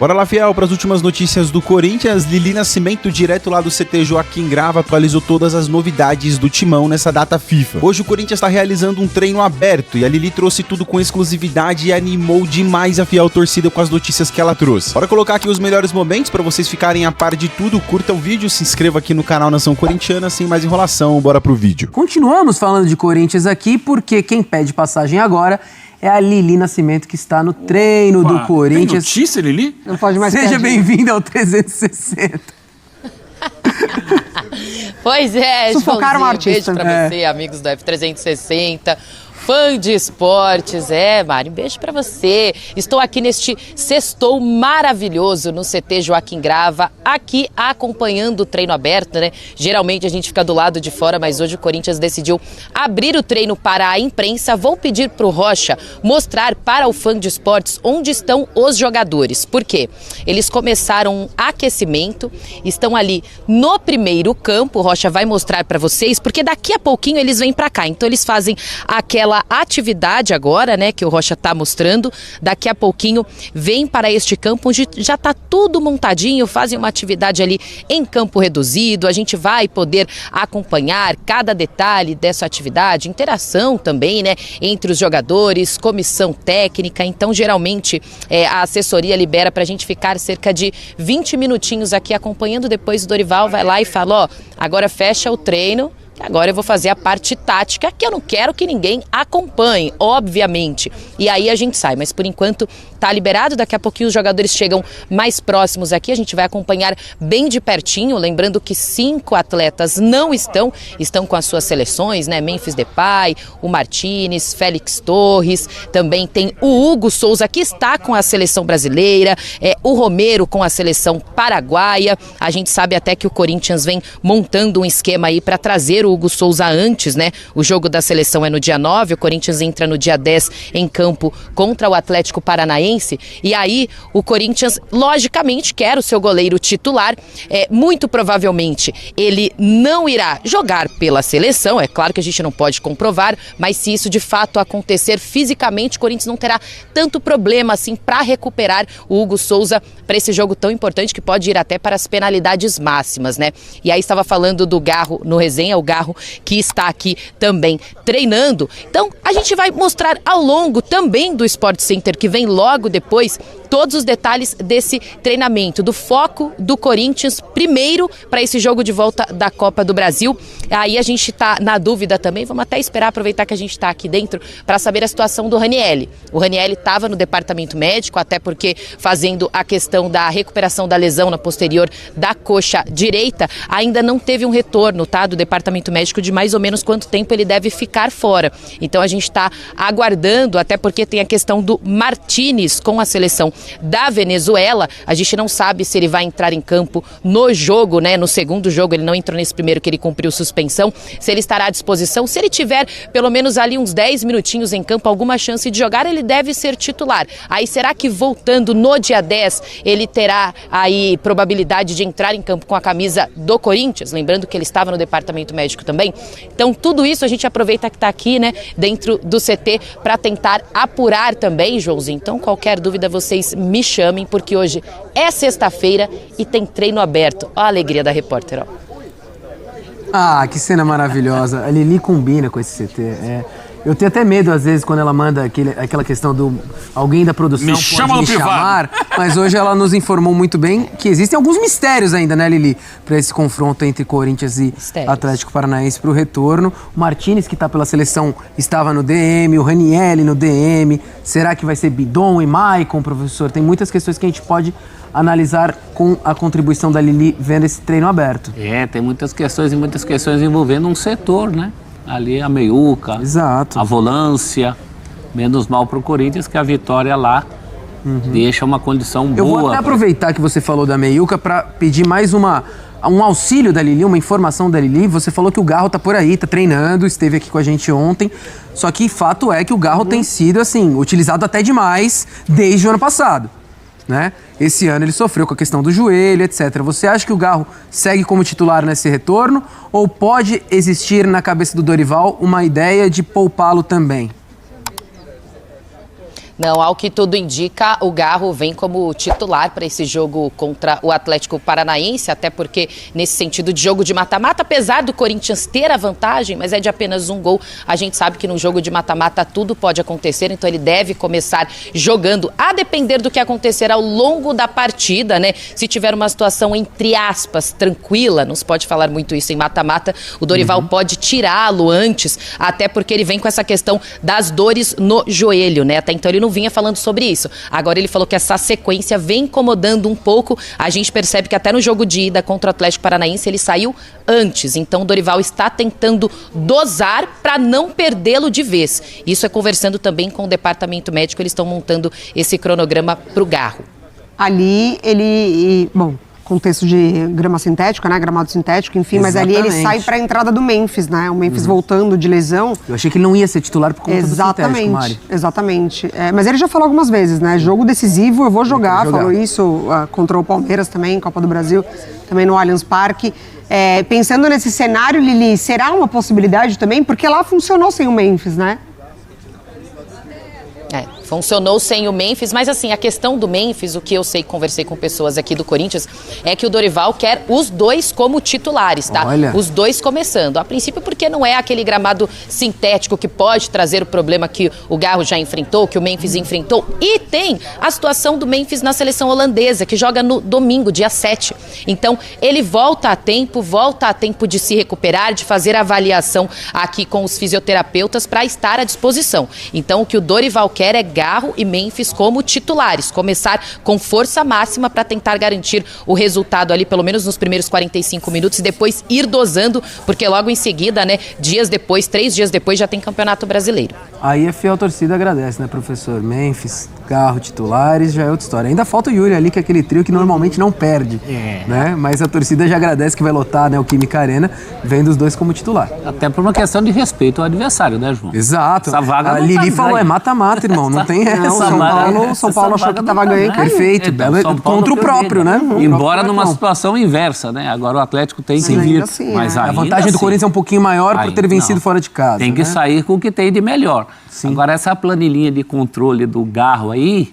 Bora lá, fiel, para as últimas notícias do Corinthians. Lili Nascimento, direto lá do CT Joaquim Grava, atualizou todas as novidades do timão nessa data FIFA. Hoje o Corinthians está realizando um treino aberto e a Lili trouxe tudo com exclusividade e animou demais a fiel torcida com as notícias que ela trouxe. Bora colocar aqui os melhores momentos para vocês ficarem a par de tudo. Curta o vídeo, se inscreva aqui no canal Nação Corintiana. Sem mais enrolação, bora pro vídeo. Continuamos falando de Corinthians aqui porque quem pede passagem agora é a Lili Nascimento, que está no treino do Corinthians. Tem notícia, Lili? Não pode mais. Seja bem-vinda ao 360. Pois é, sufocaram um artista. Beijo pra você, amigos do F360. Fã de esportes, Mari, um beijo pra você. Estou aqui neste sextou maravilhoso no CT Joaquim Grava, aqui acompanhando o treino aberto, né? Geralmente a gente fica do lado de fora, mas hoje o Corinthians decidiu abrir o treino para a imprensa. Vou pedir pro Rocha mostrar para o fã de esportes onde estão os jogadores. Por quê? Eles começaram um aquecimento, estão ali no primeiro campo. O Rocha vai mostrar para vocês, porque daqui a pouquinho eles vêm para cá. Então eles fazem aquela atividade agora, né, que o Rocha tá mostrando. Daqui a pouquinho vem para este campo onde já tá tudo montadinho, fazem uma atividade ali em campo reduzido. A gente vai poder acompanhar cada detalhe dessa atividade, interação também, né, entre os jogadores, comissão técnica. Então, geralmente, a assessoria libera pra gente ficar cerca de 20 minutinhos aqui acompanhando. Depois o Dorival vai lá e fala, agora fecha o treino. Agora eu vou fazer a parte tática, que eu não quero que ninguém acompanhe, obviamente. E aí a gente sai, mas por enquanto tá liberado. Daqui a pouquinho os jogadores chegam mais próximos aqui, a gente vai acompanhar bem de pertinho. Lembrando que 5 atletas não estão com as suas seleções, né? Memphis Depay, o Martínez, Félix Torres, também tem o Hugo Souza, que está com a seleção brasileira, o Romero com a seleção paraguaia. A gente sabe até que o Corinthians vem montando um esquema aí para trazer o Hugo Souza antes, né? O jogo da seleção é no dia 9, o Corinthians entra no dia 10 em campo contra o Atlético Paranaense, e aí o Corinthians logicamente quer o seu goleiro titular. Muito provavelmente ele não irá jogar pela seleção, é claro que a gente não pode comprovar, mas se isso de fato acontecer fisicamente, o Corinthians não terá tanto problema assim para recuperar o Hugo Souza para esse jogo tão importante, que pode ir até para as penalidades máximas, né? E aí estava falando do Garro no resenha, o Garro que está aqui também treinando. Então a gente vai mostrar ao longo também do Sport Center, que vem logo depois, todos os detalhes desse treinamento, do foco do Corinthians primeiro para esse jogo de volta da Copa do Brasil. Aí a gente está na dúvida também, vamos até esperar, aproveitar que a gente está aqui dentro para saber a situação do Ranieri. O Ranieri estava no departamento médico, até porque fazendo a questão da recuperação da lesão na posterior da coxa direita, ainda não teve um retorno, tá, do departamento médico de mais ou menos quanto tempo ele deve ficar fora. Então a gente está aguardando, até porque tem a questão do Martínez com a seleção da Venezuela. A gente não sabe se ele vai entrar em campo no jogo, né? No segundo jogo, ele não entrou nesse primeiro que ele cumpriu suspensão. Se ele estará à disposição, se ele tiver pelo menos ali uns 10 minutinhos em campo, alguma chance de jogar, ele deve ser titular. Aí será que voltando no dia 10, ele terá aí probabilidade de entrar em campo com a camisa do Corinthians? Lembrando que ele estava no departamento médico também. Então tudo isso a gente aproveita que está aqui, né, dentro do CT para tentar apurar também, Joãozinho. Então qualquer dúvida vocês me chamem, porque hoje é sexta-feira e tem treino aberto. Ó a alegria da repórter, ó. Ah, que cena maravilhosa. A Lili combina com esse CT. Eu tenho até medo, às vezes, quando ela manda aquela questão do alguém da produção me chama no privado. Chamar, mas hoje ela nos informou muito bem que existem alguns mistérios ainda, né, Lili, para esse confronto entre Corinthians e Atlético Paranaense para o retorno. O Martínez, que está pela seleção, estava no DM, o Ranieri no DM. Será que vai ser Bidon e Maicon, professor? Tem muitas questões que a gente pode analisar com a contribuição da Lili vendo esse treino aberto. Tem muitas questões envolvendo um setor, né? Ali a meiuca, exato, a volância, menos mal para o Corinthians, que a vitória lá deixa uma condição boa. Eu vou até aproveitar que você falou da meiuca para pedir mais um auxílio da Lili, uma informação da Lili. Você falou que o Garro tá por aí, tá treinando, esteve aqui com a gente ontem, só que fato é que o Garro tem sido, assim, utilizado até demais desde o ano passado, né? Esse ano ele sofreu com a questão do joelho, etc. Você acha que o Garro segue como titular nesse retorno ou pode existir na cabeça do Dorival uma ideia de poupá-lo também? Não, ao que tudo indica, o Garro vem como titular para esse jogo contra o Atlético Paranaense, até porque nesse sentido de jogo de mata-mata, apesar do Corinthians ter a vantagem, mas é de apenas um gol, a gente sabe que no jogo de mata-mata tudo pode acontecer, então ele deve começar jogando, a depender do que acontecer ao longo da partida, né? Se tiver uma situação, entre aspas, tranquila, não se pode falar muito isso em mata-mata, o Dorival pode tirá-lo antes, até porque ele vem com essa questão das dores no joelho, né? Até então ele não vinha falando sobre isso. Agora ele falou que essa sequência vem incomodando um pouco. A gente percebe que até no jogo de ida contra o Atlético Paranaense ele saiu antes. Então o Dorival está tentando dosar para não perdê-lo de vez. Isso é conversando também com o departamento médico. Eles estão montando esse cronograma para o Garro. Ali bom, contexto de grama sintética, né? Gramado sintético, enfim, Exatamente. mas ali ele sai para a entrada do Memphis, né? O Memphis voltando de lesão. Eu achei que ele não ia ser titular por conta do sintético, Mari. Exatamente. Mas ele já falou algumas vezes, né? Jogo decisivo, eu vou jogar. Falou isso contra o Palmeiras também, Copa do Brasil, também no Allianz Parque. Pensando nesse cenário, Lili, será uma possibilidade também? Porque lá funcionou sem o Memphis, né? Funcionou sem o Memphis, mas assim, a questão do Memphis, o que eu sei, conversei com pessoas aqui do Corinthians, é que o Dorival quer os dois como titulares, tá? Olha. Os dois começando. A princípio, porque não é aquele gramado sintético que pode trazer o problema que o Garro já enfrentou, que o Memphis enfrentou. E tem a situação do Memphis na seleção holandesa, que joga no domingo, dia 7. Então, ele volta a tempo de se recuperar, de fazer a avaliação aqui com os fisioterapeutas para estar à disposição. Então, o que o Dorival quer é Garro e Memphis como titulares, começar com força máxima para tentar garantir o resultado ali, pelo menos nos primeiros 45 minutos e depois ir dosando, porque logo em seguida, né, 3 dias depois já tem Campeonato Brasileiro. Aí a fiel torcida agradece, né, professor? Memphis, Garro, titulares, já é outra história. Ainda falta o Yuri ali, que é aquele trio que normalmente não perde, né? Mas a torcida já agradece que vai lotar, né, o Química Arena, vendo os dois como titular. Até por uma questão de respeito ao adversário, né, João? Exato. Essa vaga a não Lili tá falou, ganha. é mata-mata, irmão, não tem essa. São Paulo achou que estava ganhando. Perfeito, contra o próprio, né? Embora numa situação inversa, né? Agora o Atlético tem que vir. Assim, Mas A ainda vantagem do assim, Corinthians é um pouquinho maior por ter vencido fora de casa. Tem que sair com o que tem de melhor. Sim. Agora, essa planilhinha de controle do Garro aí,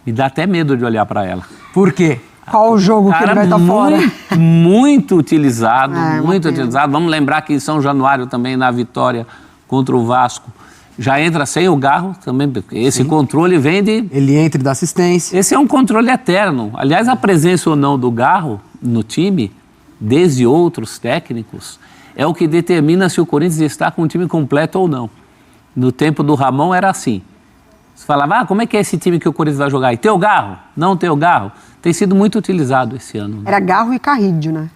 me dá até medo de olhar para ela. Por quê? Qual o jogo que ele vai estar fora? Muito utilizado, muito utilizado. Vamos lembrar que em São Januário também, na vitória contra o Vasco, já entra sem o Garro também, porque esse controle vem de... Ele entra e dá assistência. Esse é um controle eterno. Aliás, a presença ou não do Garro no time, desde outros técnicos, é o que determina se o Corinthians está com o time completo ou não. No tempo do Ramon era assim. Você falava, como é que é esse time que o Corinthians vai jogar? E tem o Garro? Não tem o Garro? Tem sido muito utilizado esse ano. Né? Era Garro e Carrídio, né?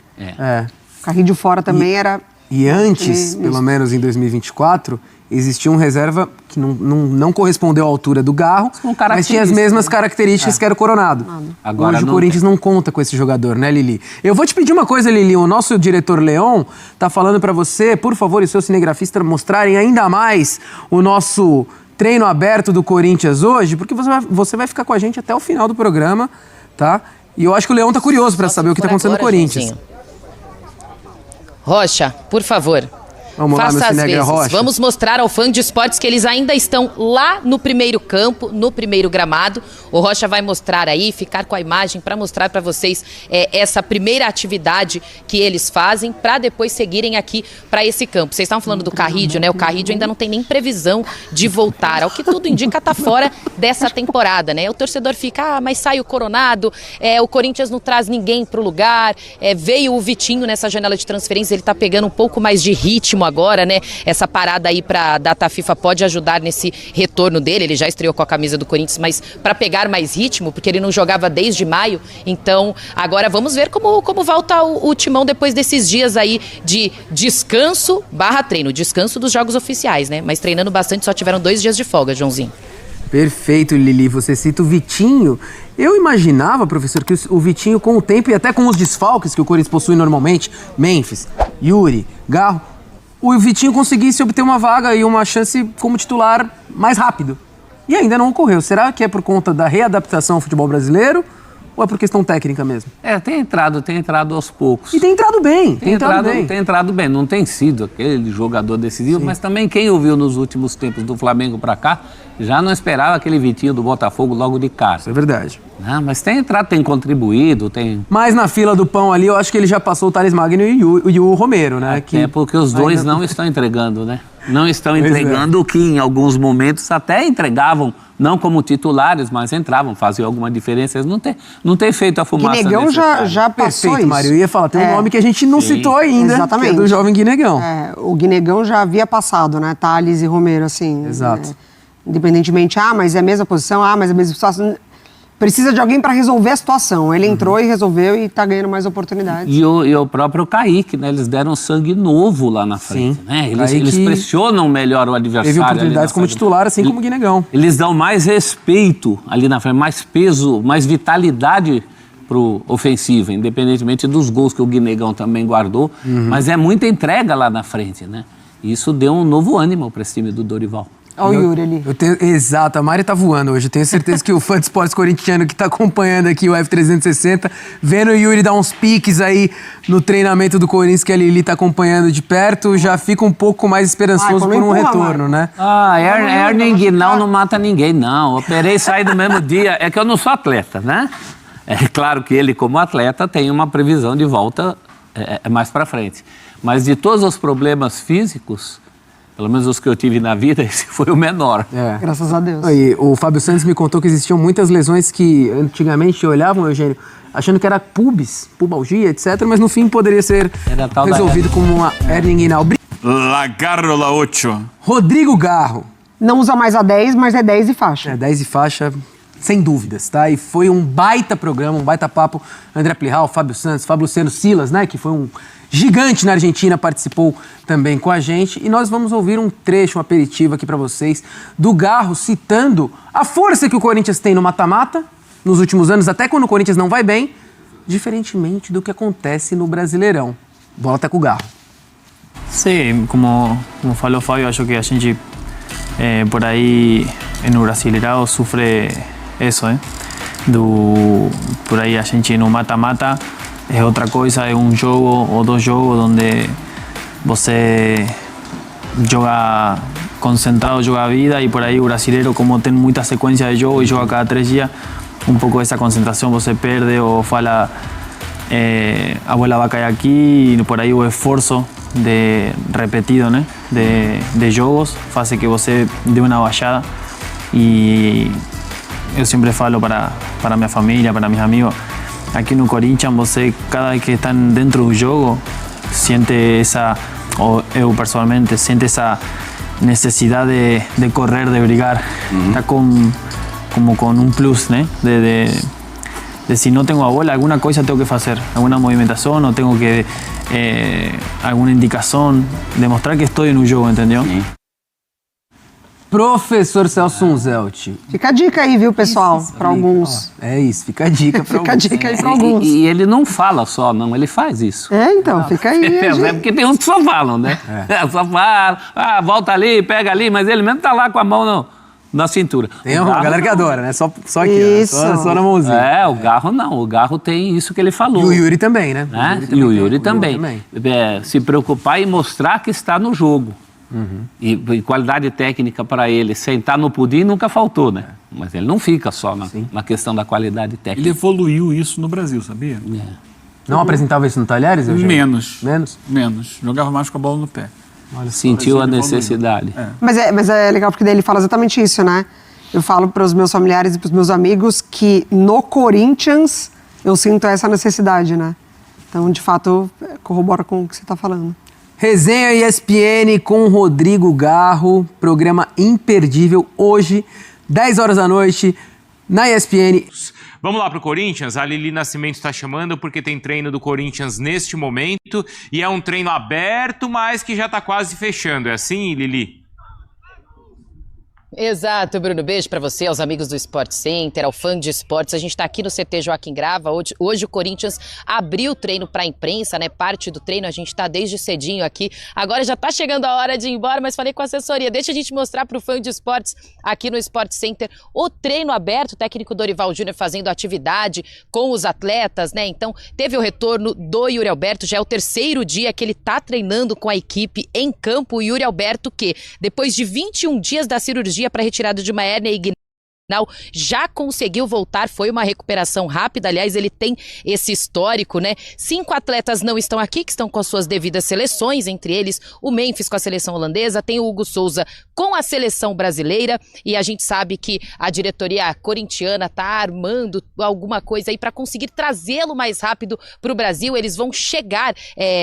Carrídio fora também era... E antes, pelo menos em 2024, existia um reserva que não correspondeu à altura do Garro, mas tinha as mesmas características que era o Coronado. Agora, hoje o Corinthians não conta com esse jogador, né, Lili? Eu vou te pedir uma coisa, Lili. O nosso diretor Leon tá falando para você, por favor, e seu cinegrafista, mostrarem ainda mais o nosso treino aberto do Corinthians hoje, porque você vai ficar com a gente até o final do programa, tá? E eu acho que o Leon tá curioso para saber o que tá acontecendo no Corinthians. Joãozinho. Rocha, por favor. Vamos lá, meu Cinegra Rocha. Vamos mostrar ao fã de esportes que eles ainda estão lá no primeiro campo, no primeiro gramado. O Rocha vai mostrar aí, ficar com a imagem para mostrar para vocês essa primeira atividade que eles fazem para depois seguirem aqui para esse campo. Vocês estavam falando do Carrídio, né? O Carrídio ainda não tem nem previsão de voltar. Ao que tudo indica, tá fora dessa temporada, né? O torcedor fica, mas sai o Coronado, o Corinthians não traz ninguém pro lugar, veio o Vitinho nessa janela de transferência, ele tá pegando um pouco mais de ritmo agora, né? Essa parada aí pra data FIFA pode ajudar nesse retorno dele. Ele já estreou com a camisa do Corinthians, mas para pegar mais ritmo, porque ele não jogava desde maio. Então, agora vamos ver como volta o Timão depois desses dias aí de descanso / treino. Descanso dos jogos oficiais, né? Mas treinando bastante, só tiveram 2 dias de folga, Joãozinho. Perfeito, Lili. Você cita o Vitinho. Eu imaginava, professor, que o Vitinho, com o tempo e até com os desfalques que o Corinthians possui normalmente, Memphis, Yuri, Garro, o Vitinho conseguisse obter uma vaga e uma chance como titular mais rápido. E ainda não ocorreu. Será que é por conta da readaptação ao futebol brasileiro? Ou é por questão técnica mesmo? Tem entrado aos poucos. E tem entrado bem, Tem entrado bem. Não tem sido aquele jogador decisivo, mas também quem ouviu nos últimos tempos do Flamengo para cá, já não esperava aquele Vitinho do Botafogo logo de cara. Isso é verdade. Não, mas tem entrado, tem contribuído, tem... Mas na fila do pão ali, eu acho que ele já passou o Thales Magno e o Romero, né? É porque os dois não estão entregando, né? Não estão entregando o que em alguns momentos até entregavam, não como titulares, mas entravam, faziam alguma diferença. Eles não tem feito a fumaça Guinegão necessária. já passou Perfeito, isso. Mário. Eu ia falar, tem um nome que a gente não citou ainda, Exatamente. que é do jovem Guinegão. O Guinegão já havia passado, né? Thales e Romero, assim. Exato. Independentemente, mas é a mesma posição, mas é a mesma situação. Precisa de alguém para resolver a situação. Ele entrou e resolveu e está ganhando mais oportunidades. E o próprio Kaique, né? Eles deram sangue novo lá na frente, né? Eles pressionam melhor o adversário. Teve oportunidades como titular, assim como o Guinegão. Eles dão mais respeito ali na frente, mais peso, mais vitalidade pro ofensivo, independentemente dos gols que o Guinegão também guardou. Mas é muita entrega lá na frente, né? E isso deu um novo ânimo para esse time do Dorival. Olha o Yuri ali. Exato, a Mari tá voando hoje. Eu tenho certeza que o fã de esportes corintiano que tá acompanhando aqui o F360, vendo o Yuri dar uns piques aí no treinamento do Corinthians, que a Lili tá acompanhando de perto, já fica um pouco mais esperançoso por um retorno, né? Hernia inguinal não mata ninguém, não. Operei e saí no mesmo dia. É que eu não sou atleta, né? É claro que ele, como atleta, tem uma previsão de volta mais pra frente. Mas de todos os problemas físicos, pelo menos os que eu tive na vida, esse foi o menor. Graças a Deus. Aí, o Fábio Santos me contou que existiam muitas lesões que antigamente olhavam, Eugênio, achando que era pubalgia, etc. Mas no fim poderia ser resolvido como uma hernia inguinal. La Garro La 8. Rodrigo Garro. Não usa mais a 10, mas é 10 e faixa. 10 e faixa, sem dúvidas, tá? E foi um baita programa, um baita papo. André Plihal, Fábio Santos, Fábio Luciano Silas, né? Que foi um gigante na Argentina, participou também com a gente. E nós vamos ouvir um trecho, um aperitivo aqui pra vocês, do Garro citando a força que o Corinthians tem no mata-mata, nos últimos anos, até quando o Corinthians não vai bem, diferentemente do que acontece no Brasileirão. Bola tá com o Garro. Sí, como falou Fábio, acho que a gente por aí no Brasileirão sofre isso, por aí a gente no mata-mata é outra coisa, é um jogo ou dois jogos onde você joga concentrado, joga a vida, e por aí o brasileiro, como tem muita sequência de jogo e joga cada 3 dias, um pouco essa concentração você perde ou fala a bola vai cair aqui, e por aí o esforço repetido, né, de jogos faz que você dê uma baixada. E eu sempre falo para minha família, para meus amigos, aqui no Corinthians você, cada vez que está dentro do jogo, sente ou eu pessoalmente, sente essa necessidade de correr, de brigar. Está como com um plus, né, de si no tengo a bola, alguna cosa tengo que hacer, alguna movimentación o tengo que alguna indicação, demonstrar que estou no jogo, entendeu? Professor Celso Unzelt. Fica a dica aí, viu, pessoal, para alguns. É isso, fica a dica para Fica a dica aí para E alguns. ele não fala só, não, ele faz isso. Então, fica aí. É porque tem uns que só falam, né? Só falam, volta ali, pega ali, mas ele mesmo tá lá com a mão na cintura. Tem uma galera que adora, né? Só aqui, Isso. só na mãozinha. O Garro não, o Garro tem isso que ele falou. E o Yuri também, né? E o Yuri também. Se preocupar e mostrar que está no jogo. E qualidade técnica para ele. Sentar no pudim nunca faltou, né? Mas ele não fica só na questão da qualidade técnica. Ele evoluiu isso no Brasil, sabia? Não apresentava isso no Talheres? Menos. Jogava mais com a bola no pé. Sentiu a necessidade. Mas é legal porque daí ele fala exatamente isso, né? Eu falo para os meus familiares e para os meus amigos que no Corinthians eu sinto essa necessidade, né? Então, de fato, corrobora com o que você está falando. Resenha ESPN com Rodrigo Garro, programa imperdível hoje, 10 horas da noite, na ESPN. Vamos lá pro Corinthians, a Lili Nascimento está chamando porque tem treino do Corinthians neste momento e é um treino aberto, mas que já está quase fechando, é assim, Lili? Exato, Bruno. Beijo pra você, aos amigos do Sport Center, ao fã de esportes. A gente tá aqui no CT Joaquim Grava. Hoje o Corinthians abriu o treino pra imprensa, né? Parte do treino, a gente tá desde cedinho aqui. Agora já tá chegando a hora de ir embora, mas falei com a assessoria. Deixa a gente mostrar pro fã de esportes aqui no Sport Center o treino aberto. O técnico Dorival Júnior fazendo atividade com os atletas, né? Então, teve o retorno do Yuri Alberto. Já é o terceiro dia que ele tá treinando com a equipe em campo. O Yuri Alberto, que depois de 21 dias da cirurgia para retirada de uma hérnia inguinal, já conseguiu voltar, foi uma recuperação rápida, aliás, ele tem esse histórico, né? 5 atletas não estão aqui, que estão com as suas devidas seleções, entre eles o Memphis com a seleção holandesa, tem o Hugo Souza com a seleção brasileira, e a gente sabe que a diretoria corintiana tá armando alguma coisa aí para conseguir trazê-lo mais rápido para o Brasil. Eles vão chegar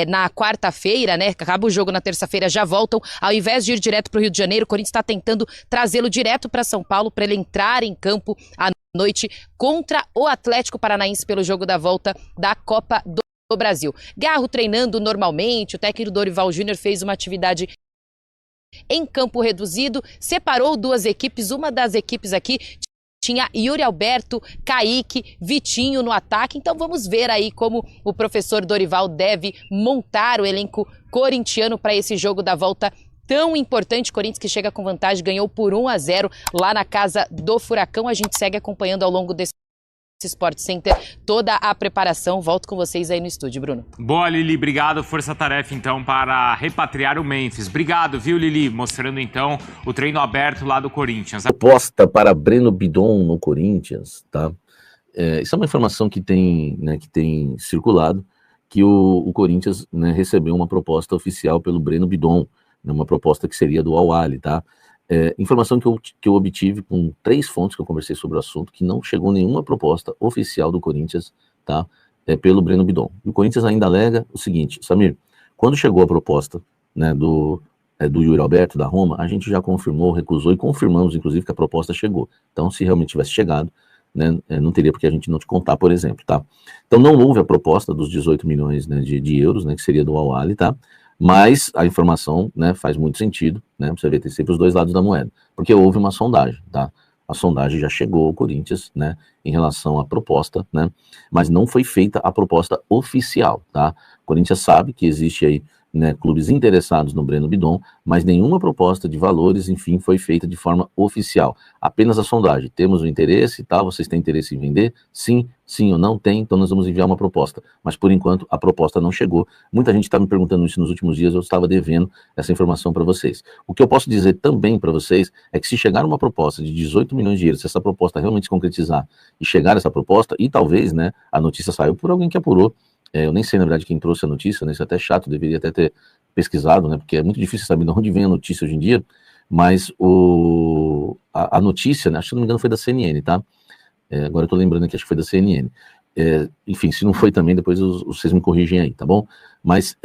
na quarta-feira, né? Acaba o jogo na terça-feira, já voltam, ao invés de ir direto para o Rio de Janeiro, o Corinthians está tentando trazê-lo direto para São Paulo, para ele entrar em campo à noite contra o Atlético Paranaense pelo jogo da volta da Copa do Brasil. Garro treinando normalmente, o técnico Dorival Júnior fez uma atividade em campo reduzido, separou 2 equipes, uma das equipes aqui tinha Yuri Alberto, Kaique, Vitinho no ataque, então vamos ver aí como o professor Dorival deve montar o elenco corintiano para esse jogo da volta tão importante. Corinthians que chega com vantagem, ganhou por 1-0 lá na casa do Furacão. A gente segue acompanhando ao longo desse Sport Center toda a preparação. Volto com vocês aí no estúdio, Bruno. Boa, Lili, obrigado. Força-tarefa, então, para repatriar o Memphis. Obrigado, viu, Lili? Mostrando, então, o treino aberto lá do Corinthians. Proposta para Breno Bidon no Corinthians, tá? Isso é uma informação que tem circulado, que o Corinthians, né, recebeu uma proposta oficial pelo Breno Bidon, né, uma proposta que seria do Al-Ahly, tá? Informação que eu obtive com 3 fontes que eu conversei sobre o assunto, que não chegou nenhuma proposta oficial do Corinthians, tá? Pelo Breno Bidon. E o Corinthians ainda alega o seguinte: Samir, quando chegou a proposta, né, do Yuri Alberto, da Roma, a gente já confirmou, recusou e confirmamos, inclusive, que a proposta chegou. Então, se realmente tivesse chegado, né, não teria por que a gente não te contar, por exemplo, tá? Então, não houve a proposta dos 18 milhões, né, de euros, né, que seria do Al-Ahly, tá? Mas a informação, né, faz muito sentido, né? Você vê, tem sempre os 2 lados da moeda, porque houve uma sondagem, tá? A sondagem já chegou ao Corinthians, né, em relação à proposta, né? Mas não foi feita a proposta oficial, tá? O Corinthians sabe que existe aí, né, clubes interessados no Breno Bidon, mas nenhuma proposta de valores, enfim, foi feita de forma oficial. Apenas a sondagem. Temos o interesse e tal, vocês têm interesse em vender? Sim, sim ou não tem, então nós vamos enviar uma proposta. Mas por enquanto a proposta não chegou. Muita gente está me perguntando isso nos últimos dias, eu estava devendo essa informação para vocês. O que eu posso dizer também para vocês é que se chegar uma proposta de 18 milhões de euros, se essa proposta realmente se concretizar e chegar essa proposta, e talvez, né, a notícia saiu por alguém que apurou. Eu nem sei, na verdade, quem trouxe a notícia, né? Isso é até chato, deveria até ter pesquisado, né? Porque é muito difícil saber de onde vem a notícia hoje em dia, mas a notícia, né? Acho que, se não me engano, foi da CNN, tá? Agora eu tô lembrando aqui, acho que foi da CNN. Enfim, se não foi também, depois vocês me corrigem aí, tá bom? Mas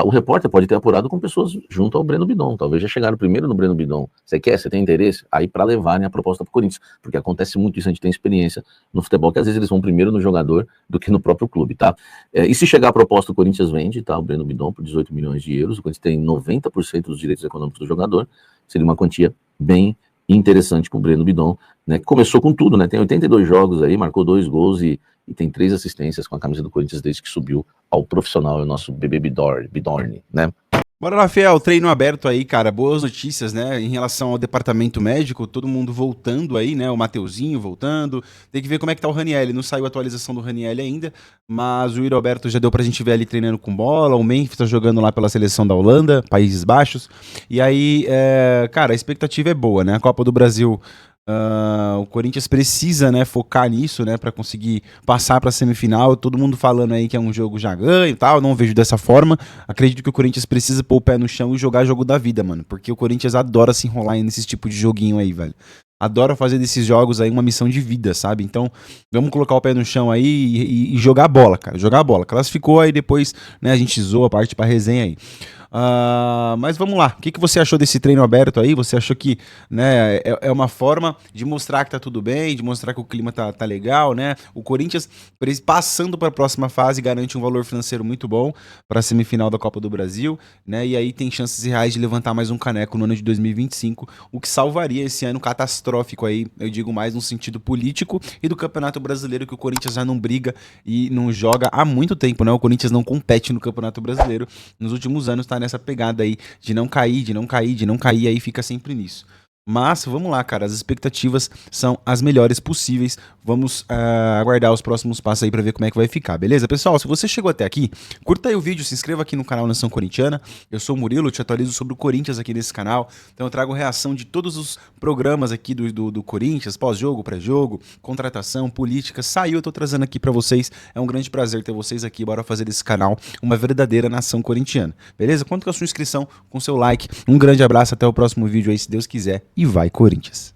o repórter pode ter apurado com pessoas junto ao Breno Bidon, talvez já chegaram primeiro no Breno Bidon. Você tem interesse? Aí para levarem a proposta para o Corinthians, porque acontece muito isso, a gente tem experiência no futebol, que às vezes eles vão primeiro no jogador do que no próprio clube, tá? E se chegar a proposta, o Corinthians vende, tá? O Breno Bidon por 18 milhões de euros, o Corinthians tem 90% dos direitos econômicos do jogador, seria uma quantia bem interessante para o Breno Bidon, né, que começou com tudo, né, tem 82 jogos aí, marcou 2 gols e tem 3 assistências com a camisa do Corinthians desde que subiu ao profissional, é o nosso bebê Bidorni, né. Bora, Rafael, treino aberto aí, cara, boas notícias, né, em relação ao departamento médico, todo mundo voltando aí, né, o Mateuzinho voltando, tem que ver como é que tá o Ranieri, não saiu a atualização do Ranieri ainda, mas o Yuri Alberto já deu pra gente ver ali treinando com bola, o Memphis tá jogando lá pela seleção da Holanda, Países Baixos, e aí, cara, a expectativa é boa, né, a Copa do Brasil... o Corinthians precisa, né, focar nisso, né, para conseguir passar para a semifinal. Todo mundo falando aí que é um jogo já ganho e tal, não vejo dessa forma. Acredito que o Corinthians precisa pôr o pé no chão e jogar jogo da vida, mano, porque o Corinthians adora se enrolar nesse tipo de joguinho aí, velho. Adora fazer desses jogos aí uma missão de vida, sabe? Então, vamos colocar o pé no chão aí e jogar a bola, cara. Jogar a bola. Classificou, aí depois, né, a gente zoa a parte pra resenha aí. Mas vamos lá, o que você achou desse treino aberto aí? Você achou que, né, é uma forma de mostrar que tá tudo bem, de mostrar que o clima tá legal, né? O Corinthians, passando para a próxima fase, garante um valor financeiro muito bom para a semifinal da Copa do Brasil, né? E aí tem chances reais de levantar mais um caneco no ano de 2025, o que salvaria esse ano catastrófico aí, eu digo mais no sentido político, e do Campeonato Brasileiro, que o Corinthians já não briga e não joga há muito tempo, né? O Corinthians não compete no Campeonato Brasileiro. Nos últimos anos tá nessa pegada aí de não cair, aí fica sempre nisso. Mas vamos lá, cara, as expectativas são as melhores possíveis. Vamos aguardar os próximos passos aí pra ver como é que vai ficar, beleza? Pessoal, se você chegou até aqui, curta aí o vídeo, se inscreva aqui no canal Nação Corintiana. Eu sou o Murilo, eu te atualizo sobre o Corinthians aqui nesse canal. Então eu trago reação de todos os programas aqui do Corinthians, pós-jogo, pré-jogo, contratação, política. Saiu, eu tô trazendo aqui pra vocês. É um grande prazer ter vocês aqui. Bora fazer desse canal uma verdadeira Nação Corintiana, beleza? Conto com a sua inscrição, com seu like. Um grande abraço, até o próximo vídeo aí, se Deus quiser. E vai, Corinthians!